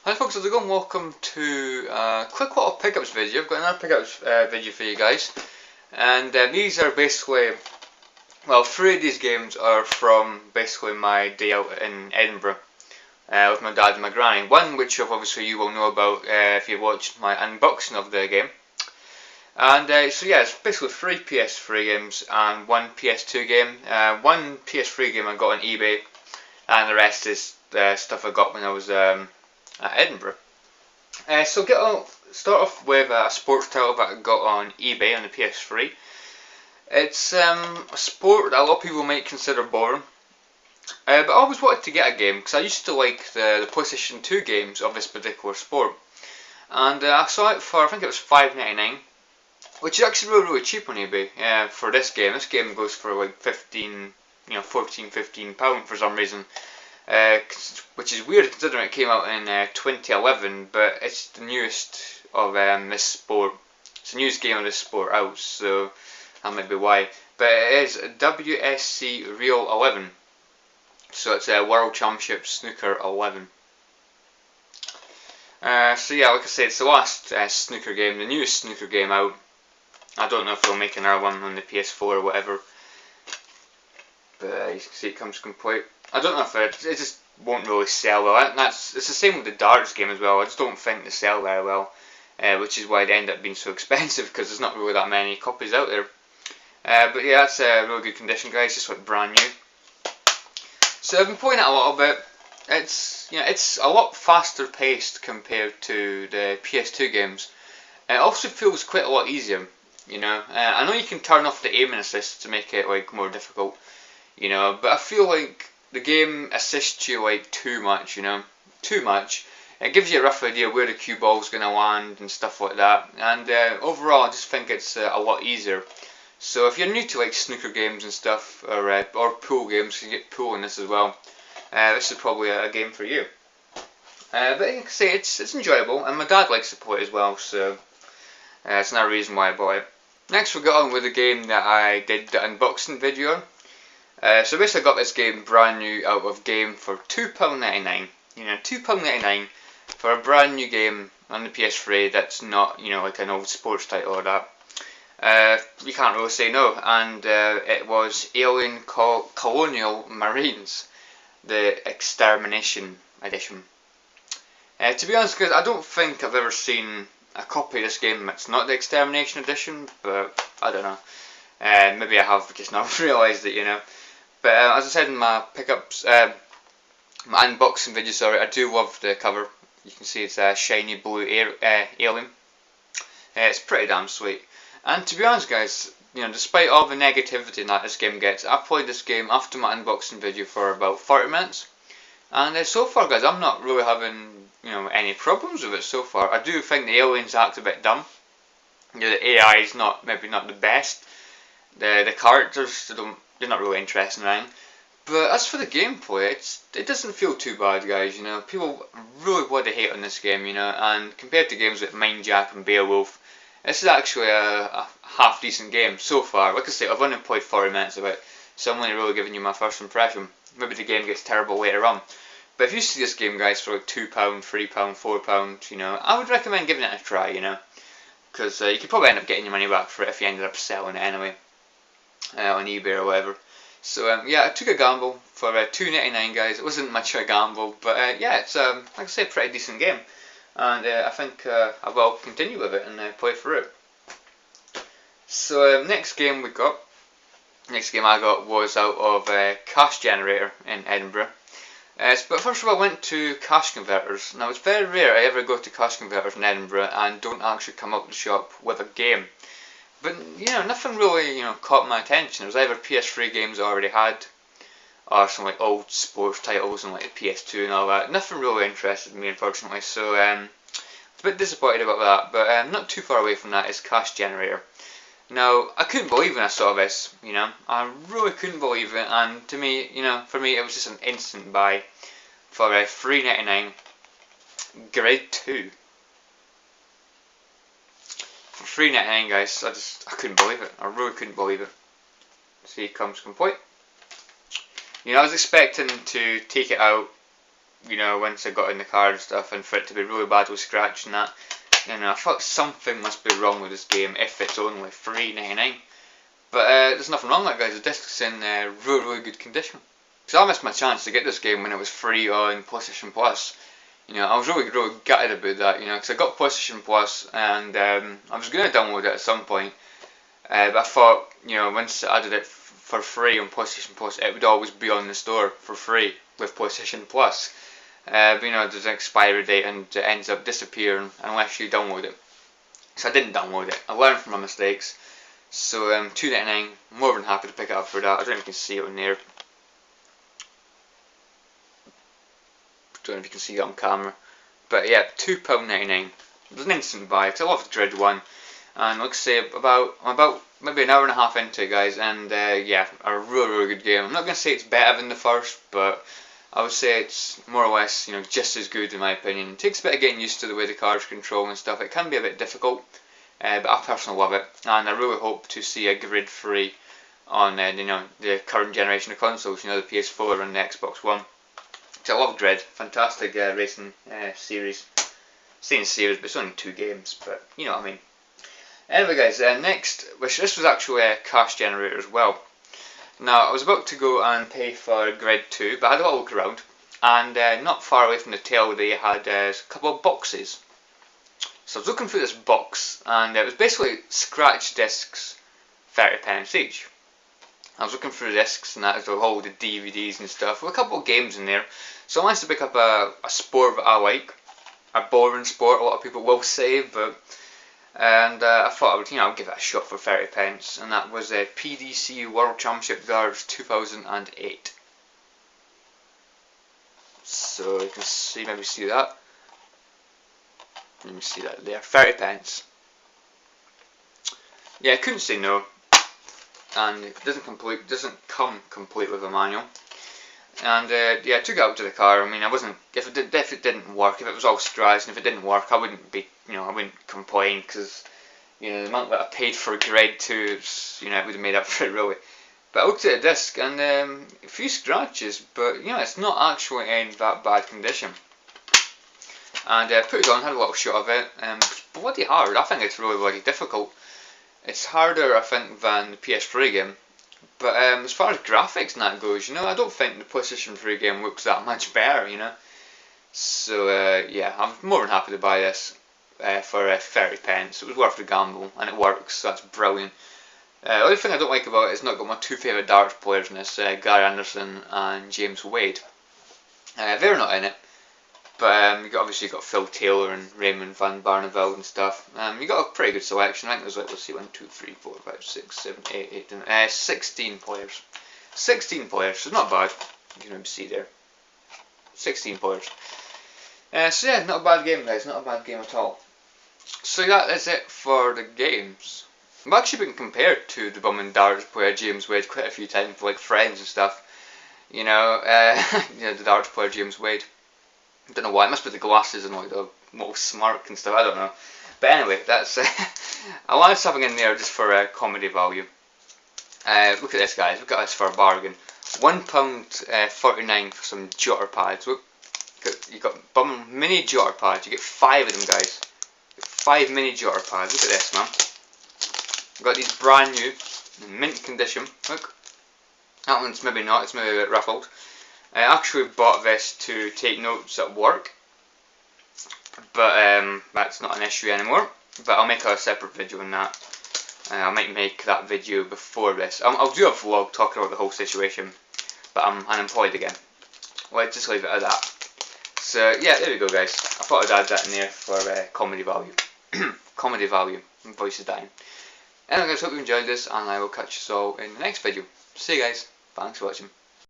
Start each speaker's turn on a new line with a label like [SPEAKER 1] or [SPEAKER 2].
[SPEAKER 1] Hi folks, how's it going? Welcome to a quick little pickups video. I've got another pickups video for you guys, and these are basically, well, three of these games are from basically my day out in Edinburgh with my dad and my granny. One which obviously you will know about if you watched my unboxing of the game. And so yeah, it's basically three PS3 games and one PS2 game. One PS3 game I got on eBay, and the rest is stuff I got when I was at Edinburgh. So start off with a sports title that I got on eBay on the PS3. It's a sport that a lot of people might consider boring, but I always wanted to get a game because I used to like the PlayStation 2 games of this particular sport. And I saw it for, I think it was $5.99, which is actually really cheap on eBay for this game. This game goes for like 15, 14, 15 pound for some reason. Which is weird considering it came out in 2011, but it's the newest of this sport. It's the newest game of this sport out, so that might be why. But it is WSC Real 11, so it's a World Championship Snooker 11. So yeah, like I said, it's the last snooker game, the newest snooker game out. I don't know if they'll make another one on the PS4 or whatever, but you can see it comes complete. I don't know if it just won't really sell well. It's the same with the darts game as well. I just don't think they sell very well, which is why they end up being so expensive because there's not really that many copies out there. But yeah, that's really good condition, guys. Just like brand new. So I've been playing it a little bit. It's a lot faster paced compared to the PS2 games. It also feels quite a lot easier. I know you can turn off the aim and assist to make it like more difficult. But I feel like the game assists you like too much, too much. It gives you a rough idea where the cue ball's going to land and stuff like that. And overall, I just think it's a lot easier. So if you're new to like snooker games and stuff, or pool games, you get pool in this as well. This is probably a game for you. But like I say, it's enjoyable, and my dad likes to play it as well, so it's another reason why I bought it. Next, we got on with the game that I did the unboxing video on. So basically I got this game brand new out of game for £2.99. £2.99 for a brand new game on the PS3 that's not, like an old sports title or that. You can't really say no. And it was Alien Colonial Marines, the Extermination Edition. To be honest, guys, I don't think I've ever seen a copy of this game that's not the Extermination Edition, but I don't know. Maybe I have just not realised it, But as I said in my my unboxing video, sorry, I do love the cover. You can see it's a shiny blue alien. It's pretty damn sweet. And to be honest, guys, despite all the negativity that this game gets, I played this game after my unboxing video for about 30 minutes. And so far, guys, I'm not really having any problems with it so far. I do think the aliens act a bit dumb. The AI is maybe not the best. The characters, they're not really interesting, right? But as for the gameplay, it doesn't feel too bad, guys. People really bloody hate on this game, and compared to games like Mind Jack and Beowulf, this is actually a half decent game so far. Like I say, I've only played 40 minutes of it, so I'm only really giving you my first impression. Maybe the game gets terrible later on. But if you see this game, guys, for like £2, £3, £4, I would recommend giving it a try, because you could probably end up getting your money back for it if you ended up selling it anyway. On eBay or whatever. So yeah, I took a gamble for $2.99, guys. It wasn't much of a gamble, but yeah, it's like I say, a pretty decent game, and I think I will continue with it and play through it. So next game I got was out of Cash Generator in Edinburgh. But first of all, I went to Cash Converters. Now it's very rare I ever go to Cash Converters in Edinburgh and don't actually come out of the shop with a game. But nothing really caught my attention. It was either PS3 games I already had, or some like old sports titles and like the PS2 and all that. Nothing really interested me, unfortunately. So I was a bit disappointed about that. But not too far away from that is Cash Generator. Now I couldn't believe when I saw this. I really couldn't believe it. And to me, for me, it was just an instant buy for $3.99. Grade 2. For $3.99, guys, I couldn't believe it. I really couldn't believe it. See, it comes complete. I was expecting to take it out you know, once I got in the car and stuff, and for it to be really bad with scratch and that, you know, I thought something must be wrong with this game if it's only $3.99. But there's nothing wrong with that, guys. The disc's in really good condition. Because I missed my chance to get this game when it was free on PlayStation Plus. You know, I was really gutted about that, you know, because I got PlayStation Plus and I was going to download it at some point. But I thought, you know, once I did it for free on PlayStation Plus, it would always be on the store for free with PlayStation Plus. But you know, there's an expiry date and it ends up disappearing unless you download it. So I didn't download it. I learned from my mistakes. So $2.99, more than happy to pick it up for that. I don't know if you can see it on there. Don't know if you can see it on camera. But yeah, £2.99. It was an instant buy because I love the Dread one. And like I say, I'm about maybe an hour and a half into it, guys, and yeah, a really good game. I'm not going to say it's better than the first, but I would say it's more or less, you know, just as good in my opinion. It takes a bit of getting used to the way the cards control and stuff. It can be a bit difficult, but I personally love it, and I really hope to see a grid-free on you know, the current generation of consoles, you know, the PS4 and the Xbox One. So I love Dread, fantastic racing series. Saying series, but it's only 2 games, but you know what I mean. Anyway, guys, next, which this was actually a cash generator as well. Now, I was about to go and pay for Grid 2, but I had a little look around, and not far away from the tail they had a couple of boxes. So I was looking through this box, and it was basically scratch discs, 30p each. I was looking through the discs, and that is all the DVDs and stuff, with a couple of games in there. So I managed to pick up a sport that I like, a boring sport, a lot of people will say, but... And I thought I would, you know, give it a shot for 30p, and that was a PDC World Championship Darts 2008. So you can see, maybe see that. Let me see that there, 30p. Yeah, I couldn't say no, and it doesn't come complete with a manual. And yeah, I took it out to the car. I mean, I wasn't, if it didn't work, if it was all scratched, and if it didn't work, I wouldn't be, you know, I wouldn't complain, because, you know, the amount that I paid for Grid 2, you know, it would have made up for it really. But I looked at the disc, and a few scratches, but, you know, it's not actually in that bad condition. And I put it on, had a little shot of it, it's bloody hard. I think it's really difficult. It's harder, I think, than the PS3 game. But as far as graphics and that goes, you know, I don't think the PlayStation 3 game looks that much better, you know. So yeah, I'm more than happy to buy this for 30p. It was worth the gamble, and it works, so that's brilliant. The only thing I don't like about it is not got my 2 favourite darts players in this, Gary Anderson and James Wade. They're not in it, but you obviously got Phil Taylor and Raymond van Barneveld and stuff. You got a pretty good selection. I think there's like, let's see, 1, 2, 3, 4, 5, 6, 7, 8, 8, 16 players. 16 players, so not bad. You can see there. 16 players. So yeah, not a bad game, guys. Not a bad game at all. So that is it for the games. I've actually been compared to the bum and darts player James Wade quite a few times, like friends and stuff. You know, you know, the darts player James Wade. I don't know why, it must be the glasses and like the little smirk and stuff, I don't know. But anyway, that's I wanted something in there just for comedy value. Look at this, guys, look at this for a bargain. £1.49 for some jotter pads. Look, you got mini jotter pads, you get 5 of them, guys. 5 mini jotter pads, look at this, man. I've got these brand new, in mint condition, look. That one's maybe not, it's maybe a bit ruffled. I actually bought this to take notes at work, but that's not an issue anymore. But I'll make a separate video on that. I might make that video before this. I'll do a vlog talking about the whole situation, but I'm unemployed again. Let's just leave it at that. So yeah, there we go, guys. I thought I'd add that in there for comedy value. Comedy value. My voice is dying. Anyway, guys, hope you enjoyed this, and I will catch you all in the next video. See you guys. Thanks for watching.